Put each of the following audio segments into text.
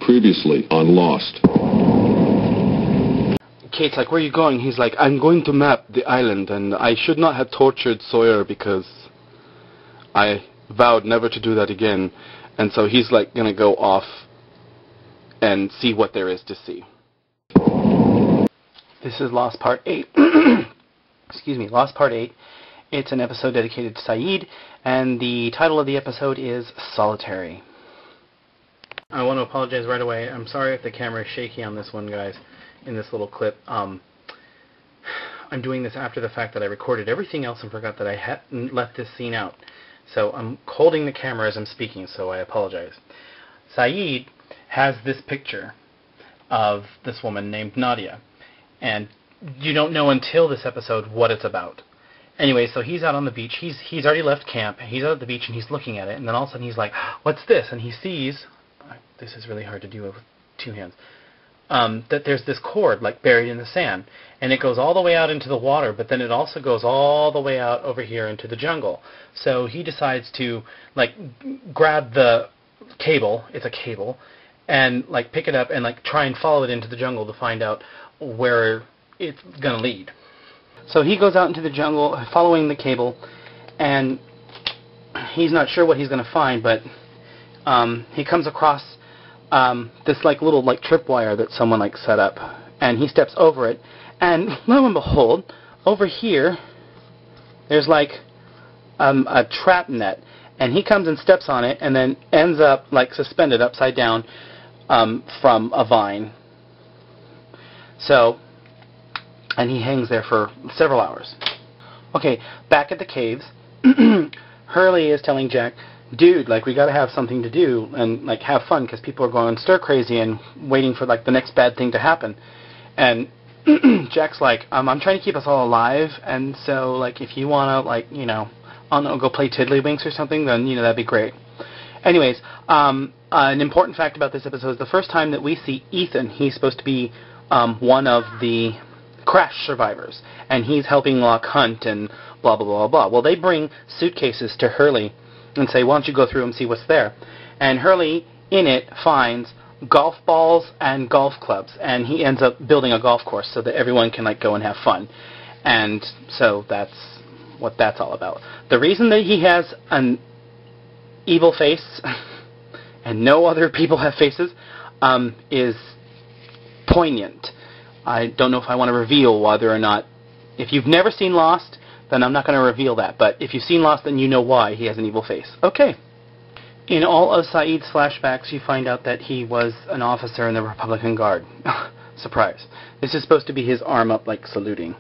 Previously on Lost. Kate's like, where are you going? He's like, I'm going to map the island, and I should not have tortured Sawyer because I vowed never to do that again. And so he's like gonna go off and see what there is to see. This is Lost Part 8. Excuse me, Lost Part 8. It's an episode dedicated to Saeed, and the title of the episode is Solitary. I want to apologize right away. I'm sorry if the camera is shaky on this one, guys, in this little clip. I'm doing this after the fact that I recorded everything else and forgot that I hadn't left this scene out. So I'm holding the camera as I'm speaking, so I apologize. Saeed has this picture of this woman named Nadia, and you don't know until this episode what it's about. Anyway, so he's out on the beach. He's already left camp. He's out at the beach and he's looking at it, and then all of a sudden he's like, what's this? And he sees, this is really hard to do with two hands, that there's this cord like buried in the sand, and it goes all the way out into the water, but then it also goes all the way out over here into the jungle. So he decides to like grab the cable, it's a cable, and like pick it up and like try and follow it into the jungle to find out where it's going to lead. So he goes out into the jungle following the cable, and he's not sure what he's going to find, but he comes across this like little like tripwire that someone like set up, and he steps over it, and lo and behold, over here there's like a trap net, and he comes and steps on it and then ends up like suspended upside down from a vine. So, and he hangs there for several hours. Okay, back at the caves, Hurley is telling Jack, dude, like, we gotta have something to do and like have fun because people are going stir crazy and waiting for like the next bad thing to happen. And Jack's like, I'm trying to keep us all alive, and so like if you wanna like, you know, I don't know, go play tiddlywinks or something, then you know that'd be great. Anyways, an important fact about this episode is the first time that we see Ethan, he's supposed to be one of the crash survivors, and he's helping Locke hunt and blah blah blah blah. Well, they bring suitcases to Hurley and say, why don't you go through and see what's there? And Hurley in it finds golf balls and golf clubs, and he ends up building a golf course so that everyone can like go and have fun. And so that's what that's all about. The reason that he has an evil face and no other people have faces is poignant. I don't know if I want to reveal whether or not, if you've never seen Lost, then I'm not going to reveal that, but if you've seen Lost, then you know why he has an evil face. Okay. In all of Saeed's flashbacks, you find out that he was an officer in the Republican Guard. Surprise. This is supposed to be his arm up, like, saluting.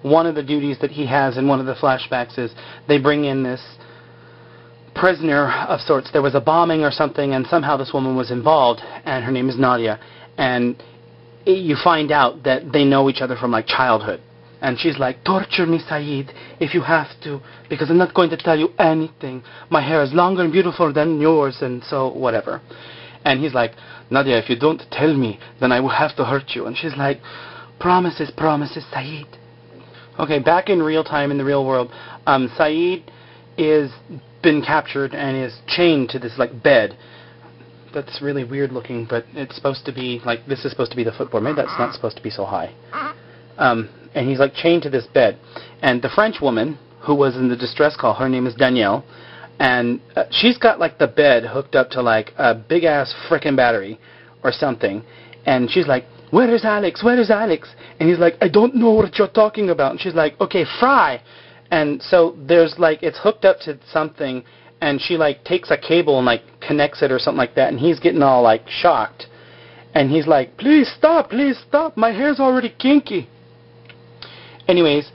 One of the duties that he has in one of the flashbacks is they bring in this prisoner of sorts. There was a bombing or something, and somehow this woman was involved, and her name is Nadia, and you find out that they know each other from like childhood, and she's like, torture me, Saeed, if you have to, because I'm not going to tell you anything. My hair is longer and beautiful than yours, and so whatever. And he's like, Nadia, if you don't tell me, then I will have to hurt you. And she's like, promises, promises, Saeed. Okay, back in real time in the real world, Saeed is been captured and is chained to this like bed. That's really weird looking, but it's supposed to be, like, this is supposed to be the footboard. Maybe that's not supposed to be so high. And he's, like, chained to this bed. And the French woman, who was in the distress call, her name is Danielle, and she's got, like, the bed hooked up to, like, a big-ass frickin' battery or something. And she's like, where is Alex? Where is Alex? And he's like, I don't know what you're talking about. And she's like, okay, fry. And so there's, like, it's hooked up to something, and she like takes a cable and like connects it or something like that, and he's getting all like shocked, and he's like, please stop, my hair's already kinky. Anyways,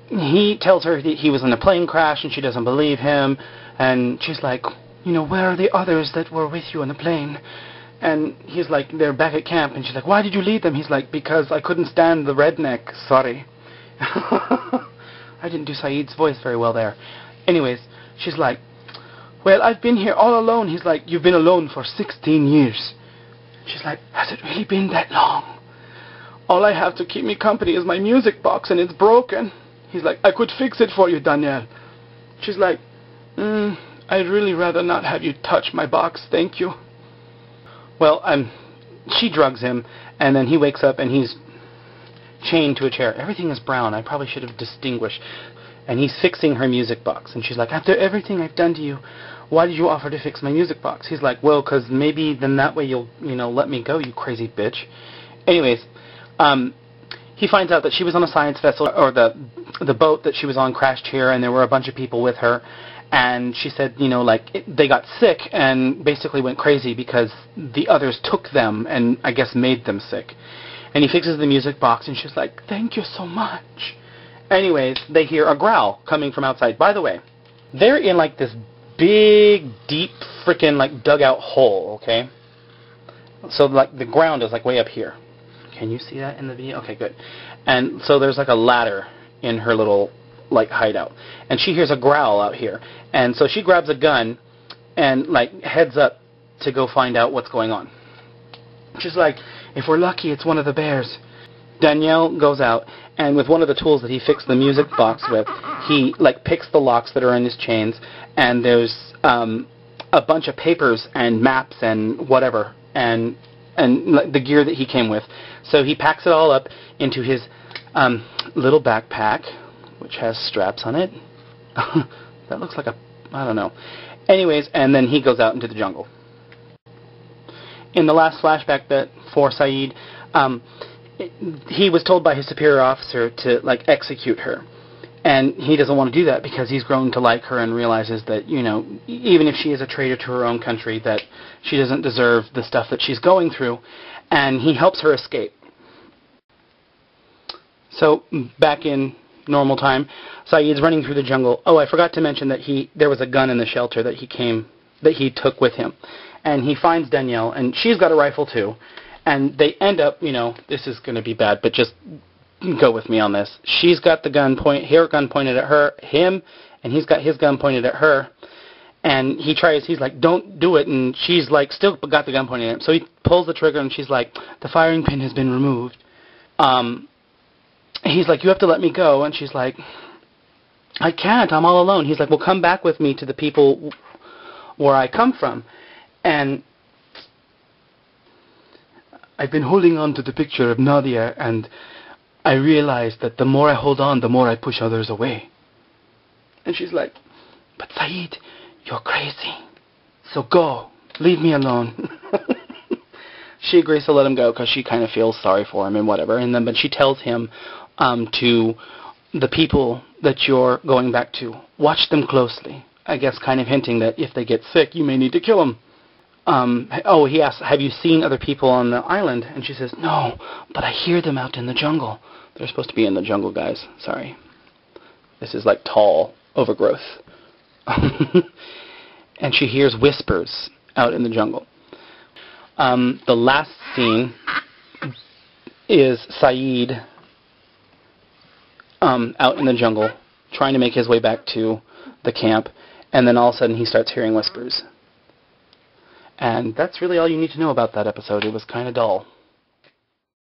he tells her that he was in a plane crash, and she doesn't believe him, and she's like, you know, where are the others that were with you on the plane? And he's like, they're back at camp, and she's like, why did you leave them? He's like, because I couldn't stand the redneck, sorry. I didn't do Saeed's voice very well there. Anyways, she's like, well, I've been here all alone. He's like, you've been alone for 16 years. She's like, has it really been that long? All I have to keep me company is my music box, and it's broken. He's like, I could fix it for you, Danielle. She's like, I'd really rather not have you touch my box, thank you. Well, she drugs him, and then he wakes up and he's chained to a chair. Everything is brown. I probably should have distinguished. And he's fixing her music box. And she's like, after everything I've done to you, why did you offer to fix my music box? He's like, well, because maybe then that way you'll, let me go, you crazy bitch. Anyways, he finds out that she was on a science vessel, or the boat that she was on crashed here, and there were a bunch of people with her. And she said, they got sick and basically went crazy because the others took them and I guess made them sick. And he fixes the music box, and she's like, thank you so much. Anyways, they hear a growl coming from outside. By the way, they're in like this big, deep, frickin' like dugout hole, okay? So like the ground is like way up here. Can you see that in the video? Okay, good. And so there's like a ladder in her little like hideout. And she hears a growl out here. And so she grabs a gun and like heads up to go find out what's going on. She's like, if we're lucky, it's one of the bears. Danielle goes out, and with one of the tools that he fixed the music box with, he like picks the locks that are in his chains, and there's a bunch of papers and maps and whatever, and like, the gear that he came with. So he packs it all up into his little backpack, which has straps on it. That looks like I don't know. Anyways, and then he goes out into the jungle. In the last flashback for Saeed, he was told by his superior officer to like execute her, and he doesn't want to do that because he's grown to like her and realizes that even if she is a traitor to her own country, that she doesn't deserve the stuff that she's going through, and he helps her escape. So back in normal time, Saeed's running through the jungle. Oh, I forgot to mention that there was a gun in the shelter that he took with him. And he finds Danielle, and she's got a rifle too. And they end up, this is going to be bad, but just go with me on this. She's got her gun pointed at him, and he's got his gun pointed at her. And he's like, don't do it, and she's like, still got the gun pointed at him. So he pulls the trigger, and she's like, the firing pin has been removed. He's like, you have to let me go, and she's like, I can't, I'm all alone. He's like, well, come back with me to the people where I come from. And I've been holding on to the picture of Nadia, and I realized that the more I hold on, the more I push others away. And she's like, but Saeed, you're crazy. So go. Leave me alone. She agrees to let him go because she kind of feels sorry for him and whatever. But she tells him to the people that you're going back to, watch them closely. I guess kind of hinting that if they get sick, you may need to kill them. He asks, have you seen other people on the island? And she says, no, but I hear them out in the jungle. They're supposed to be in the jungle, guys. Sorry. This is like tall overgrowth. And she hears whispers out in the jungle. The last scene is Saeed out in the jungle trying to make his way back to the camp, and then all of a sudden he starts hearing whispers. And that's really all you need to know about that episode. It was kind of dull.